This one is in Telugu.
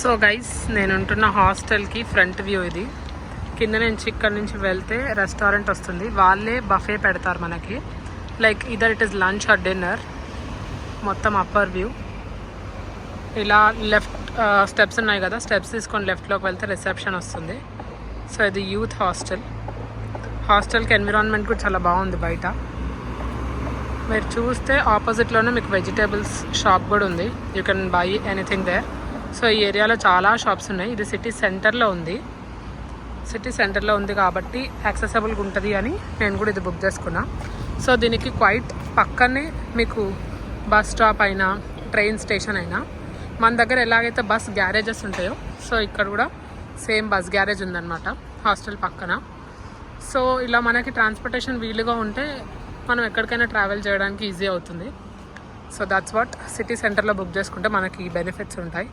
సో గైస్, నేను ఉంటున్న హాస్టల్కి ఫ్రంట్ వ్యూ ఇది. కింద నుంచి ఇక్కడ నుంచి వెళ్తే రెస్టారెంట్ వస్తుంది. వాళ్ళే బఫే పెడతారు మనకి. Like either it is lunch or dinner. మొత్తం అప్పర్ వ్యూ. ఇలా లెఫ్ట్ స్టెప్స్ ఉన్నాయి కదా, స్టెప్స్ తీసుకొని లెఫ్ట్లోకి వెళ్తే రిసెప్షన్ వస్తుంది. సో ఇది యూత్ హాస్టల్. హాస్టల్కి ఎన్విరాన్మెంట్ కూడా చాలా బాగుంది. బయట మీరు చూస్తే ఆపోజిట్లోనే మీకు వెజిటేబుల్స్ షాప్ కూడా ఉంది. You can buy anything there. So ఈ ఏరియాలో చాలా షాప్స్ ఉన్నాయి. ఇది సిటీ సెంటర్లో ఉంది. సిటీ సెంటర్లో ఉంది కాబట్టి యాక్సెసబుల్గా ఉంటుంది అని నేను కూడా ఇది బుక్ చేసుకున్నా. సో దీనికి క్వైట్ పక్కనే మీకు బస్ స్టాప్ అయినా ట్రైన్ స్టేషన్ అయినా, మన దగ్గర ఎలాగైతే బస్ గ్యారేజెస్ ఉంటాయో, సో ఇక్కడ కూడా సేమ్ బస్ గ్యారేజ్ ఉందన్నమాట హాస్టల్ పక్కన. సో ఇలా మనకి ట్రాన్స్పోర్టేషన్ వీలుగా ఉంటే మనం ఎక్కడికైనా ట్రావెల్ చేయడానికి ఈజీ అవుతుంది. సో దట్స్ వాట్, సిటీ సెంటర్లో బుక్ చేసుకుంటే మనకి బెనిఫిట్స్ ఉంటాయి.